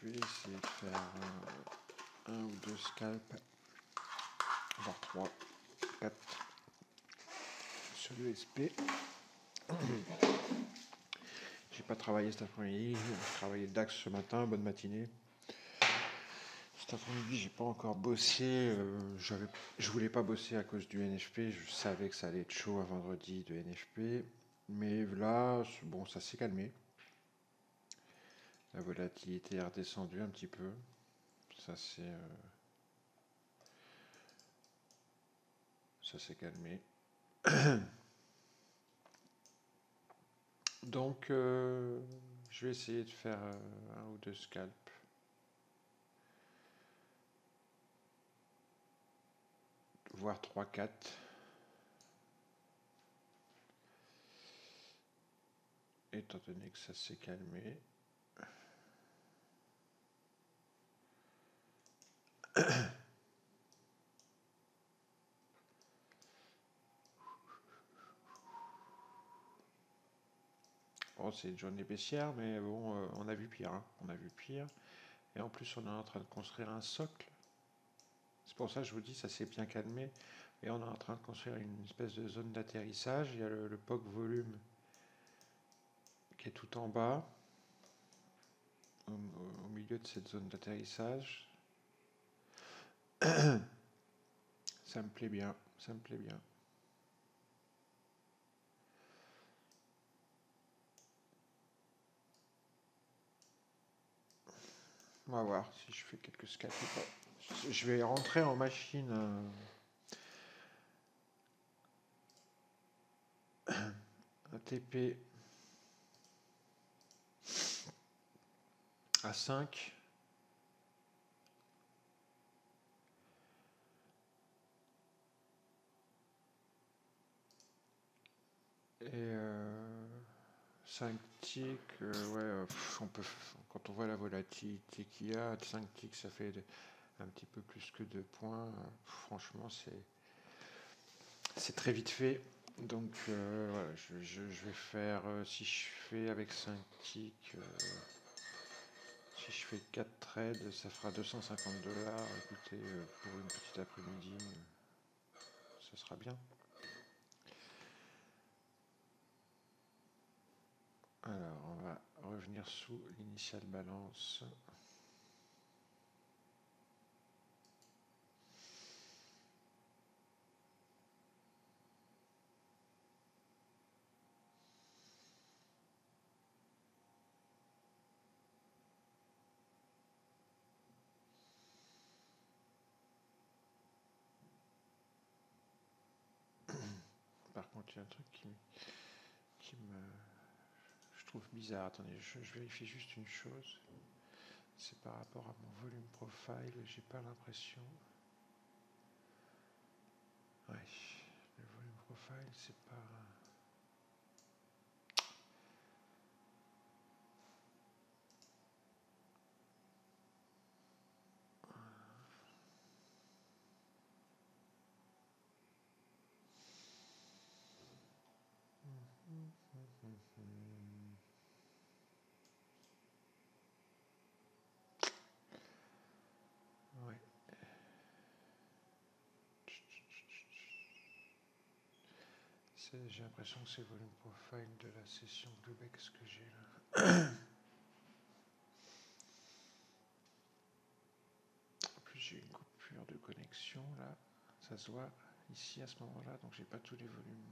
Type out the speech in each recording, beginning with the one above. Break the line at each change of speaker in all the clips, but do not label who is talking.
je vais essayer de faire un ou deux scalps, voire 3, 4 sur l'ESP. J'ai pas travaillé cet après-midi, j'ai travaillé le DAX ce matin, bonne matinée. Cet après-midi, j'ai pas encore bossé. Je voulais pas bosser à cause du NFP. Je savais que ça allait être chaud à vendredi de NFP. Mais là, bon, ça s'est calmé. La volatilité est redescendue un petit peu. Ça s'est calmé. Donc, je vais essayer de faire un ou deux scalps. Voire 3-4. Étant donné que ça s'est calmé. Bon, c'est une journée baissière, mais bon, on a vu pire. Hein. On a vu pire. Et en plus, on est en train de construire un socle. C'est pour ça que je vous dis, ça s'est bien calmé. Et on est en train de construire une espèce de zone d'atterrissage. Il y a le POC volume qui est tout en bas, au milieu de cette zone d'atterrissage. Ça me plaît bien, ça me plaît bien. On va voir si je fais quelques scalps ou pas. Je vais rentrer en machine un TP à 5. Et 5 ticks, ouais, quand on voit la volatilité qu'il y a, 5 ticks ça fait un petit peu plus que 2 points. Franchement, c'est très vite fait. Donc voilà, je vais faire, si je fais avec 5 ticks, si je fais 4 trades, ça fera 250 $. Écoutez, pour une petite après-midi, ça sera bien. Alors, on va revenir sous l'initial balance. Par contre, il y a un truc je trouve bizarre. Attendez, je vérifie juste une chose. C'est par rapport à mon volume profile, j'ai pas l'impression. Ouais, le volume profile, c'est pas. Ouais. J'ai l'impression que c'est le volume profile de la session Globex que j'ai là. En plus, j'ai une coupure de connexion là. Ça se voit ici à ce moment-là, donc j'ai pas tous les volumes.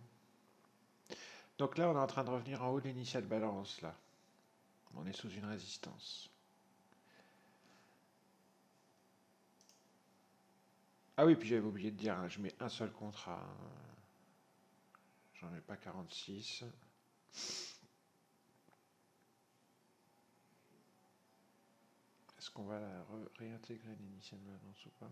Donc là, on est en train de revenir en haut de l'initial balance là. On est sous une résistance. Ah oui, puis j'avais oublié de dire, hein, je mets un seul contrat. Hein. J'en mets pas 46. Est-ce qu'on va réintégrer l'initial balance ou pas?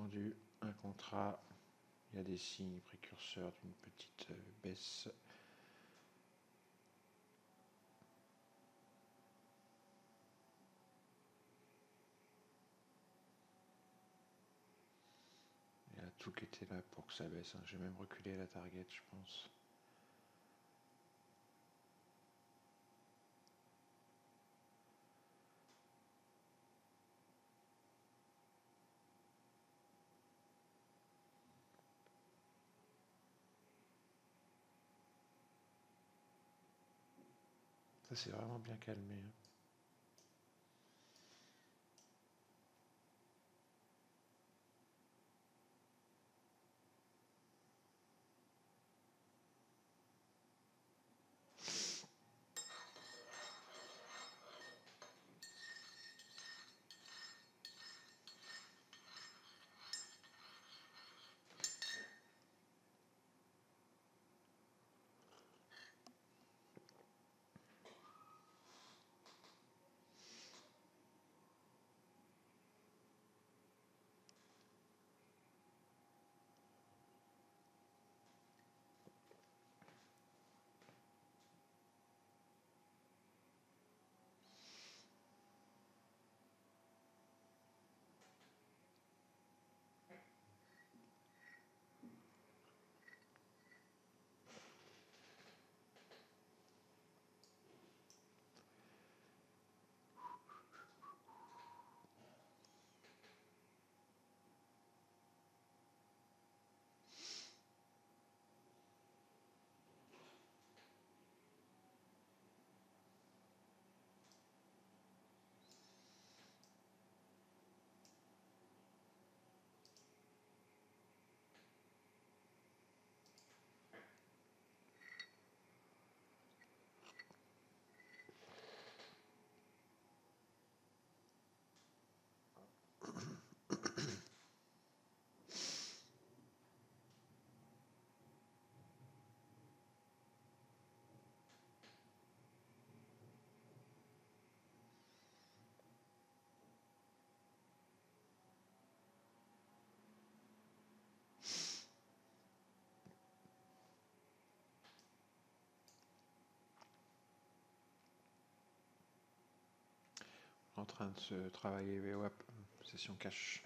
tendu, un contrat, il y a des signes précurseurs d'une petite baisse. Il y a tout qui était là pour que ça baisse, hein. J'ai même reculé la target, je pense. Ça s'est vraiment bien calmé, hein. En train de se travailler VWAP, session cash.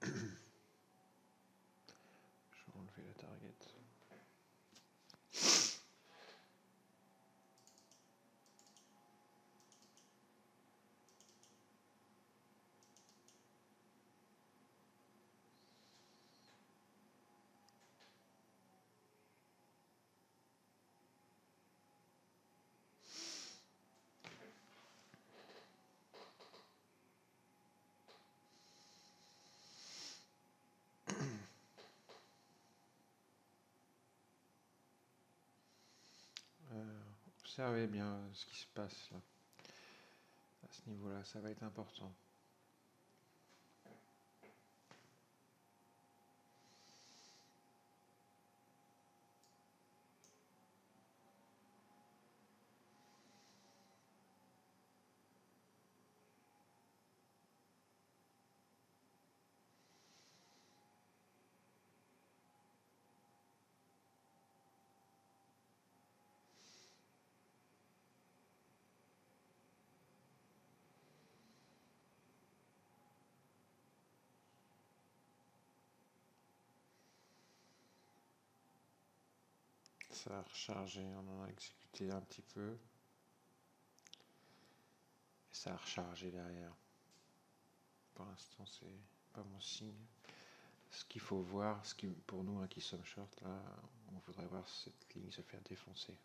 Je vais enlever la target. Observez bien ce qui se passe là. À ce niveau-là, ça va être important. Ça a rechargé, on en a exécuté un petit peu. Et ça a rechargé derrière. Pour l'instant, c'est pas mon signe. Ce qu'il faut voir, pour nous qui sommes short, là, on voudrait voir cette ligne se faire défoncer.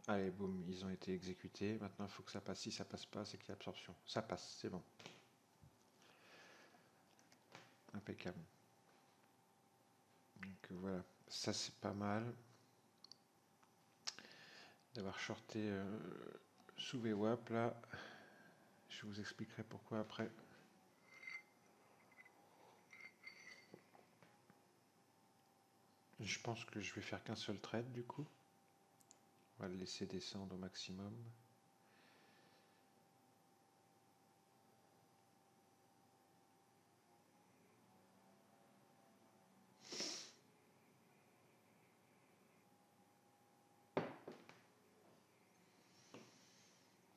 Allez, boum, ils ont été exécutés. Maintenant, il faut que ça passe. Si ça passe pas, c'est qu'il y a absorption. Ça passe, c'est bon. Impeccable. Donc voilà, ça c'est pas mal d'avoir shorté sous VWAP là. Je vous expliquerai pourquoi après. Je pense que je vais faire qu'un seul trade du coup. On va le laisser descendre au maximum.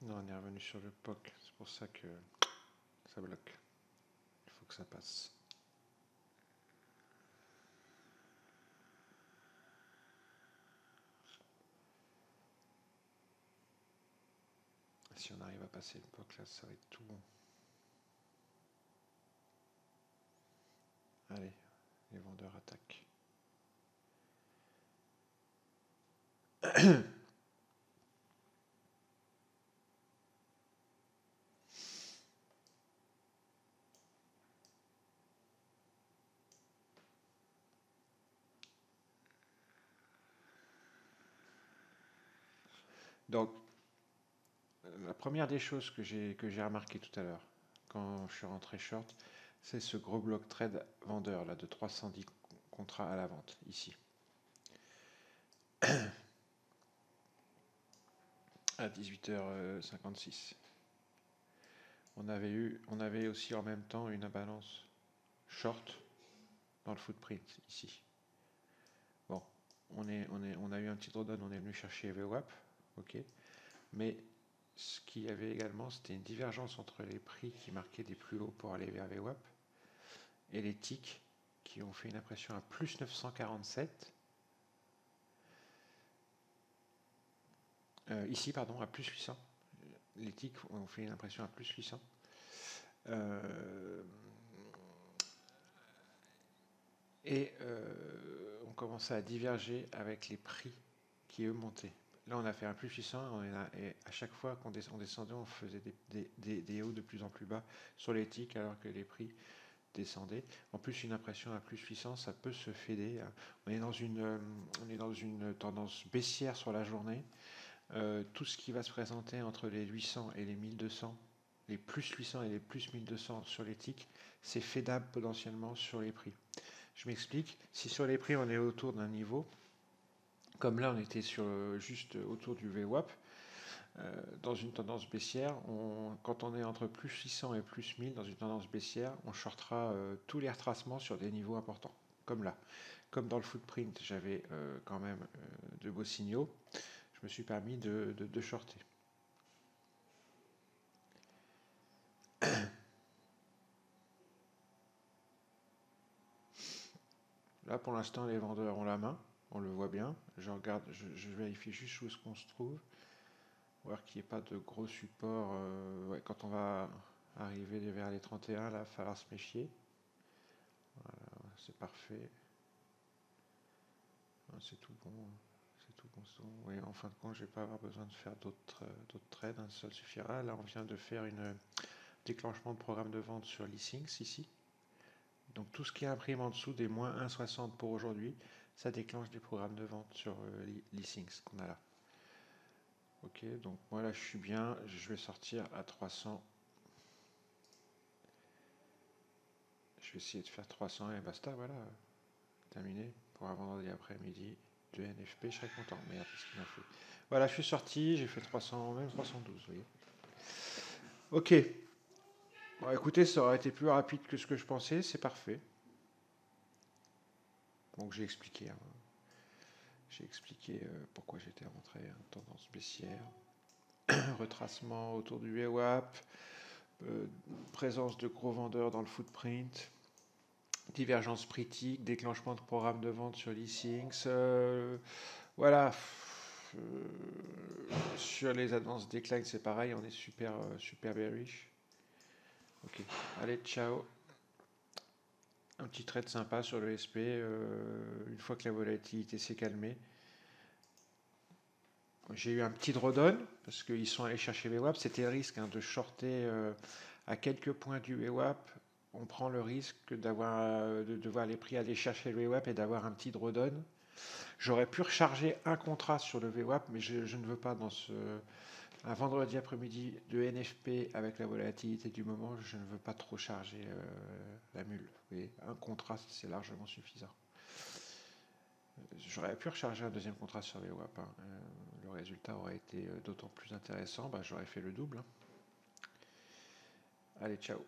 Non, on est revenu sur le POC, c'est pour ça que ça bloque. Il faut que ça passe. Si on arrive à passer le POC là, ça va être tout bon. Allez, les vendeurs attaquent. Donc, la première des choses que j'ai remarqué tout à l'heure, quand je suis rentré short, c'est ce gros bloc trade vendeur là de 310 contrats à la vente ici. À 18h56. On avait aussi en même temps une imbalance short dans le footprint ici. Bon, on a eu un petit drawdown, on est venu chercher VWAP, ok. Mais ce qu'il y avait également, c'était une divergence entre les prix qui marquaient des plus hauts pour aller vers VWAP et les ticks qui ont fait une impression à plus 947. Ici, pardon, à plus 800. Les ticks ont fait une impression à plus 800. On commençait à diverger avec les prix qui eux montaient. Là, on a fait un plus 800 et à chaque fois qu'on descendait, on faisait des hauts de plus en plus bas sur les ticks alors que les prix descendaient. En plus, une impression à plus 800, ça peut se fader. On est dans une tendance baissière sur la journée. Tout ce qui va se présenter entre les 800 et les 1200, les plus 800 et les plus 1200 sur les ticks, c'est faisable potentiellement sur les prix. Je m'explique, si sur les prix on est autour d'un niveau, comme là on était juste autour du VWAP, dans une tendance baissière, quand on est entre plus 600 et plus 1000 dans une tendance baissière, on shortera tous les retracements sur des niveaux importants, comme là. Comme dans le footprint, j'avais quand même de beaux signaux, je me suis permis de shorter. Là, pour l'instant, les vendeurs ont la main, on le voit bien. Je regarde, je vérifie juste où est-ce qu'on se trouve, voir qu'il n'y ait pas de gros support. Ouais, quand on va arriver vers les 31, là, il va falloir se méfier. Voilà, c'est parfait. C'est tout bon. C'est tout bon. Oui, en fin de compte, je ne vais pas avoir besoin de faire d'autres trades. Un seul suffira. Là, on vient de faire un déclenchement de programme de vente sur Leasings ici. Donc tout ce qui est imprimé en dessous des moins 1,60 pour aujourd'hui, ça déclenche des programmes de vente sur Leasings qu'on a là. Ok, donc moi là je suis bien, je vais sortir à 300. Je vais essayer de faire 300 et basta, voilà. Terminé pour un vendredi après-midi de NFP, je serais content. Merde, qu'est-ce qu'il m'a fait. Voilà, je suis sorti, j'ai fait 300, même 312, vous voyez. Ok. Bon, écoutez, ça aurait été plus rapide que ce que je pensais, c'est parfait. Donc j'ai expliqué. Hein. J'ai expliqué pourquoi j'étais rentré en tendance baissière. retracement autour du VWAP, présence de gros vendeurs dans le footprint, divergence critique, déclenchement de programme de vente sur l'e-Syncs. Voilà. Euh, sur les advanced decline, c'est pareil, on est super bearish. Ok, allez, ciao. Un petit trade sympa sur le SP, une fois que la volatilité s'est calmée. J'ai eu un petit drawdown, parce qu'ils sont allés chercher VWAP. C'était le risque de shorter à quelques points du VWAP. On prend le risque de devoir les prix aller chercher le VWAP et d'avoir un petit drawdown. J'aurais pu recharger un contrat sur le VWAP, mais je ne veux pas dans un vendredi après-midi de NFP avec la volatilité du moment, je ne veux pas trop charger la mule. Et un contrat, c'est largement suffisant. J'aurais pu recharger un deuxième contrat sur les WAP. Le résultat aurait été d'autant plus intéressant. J'aurais fait le double. Allez, ciao.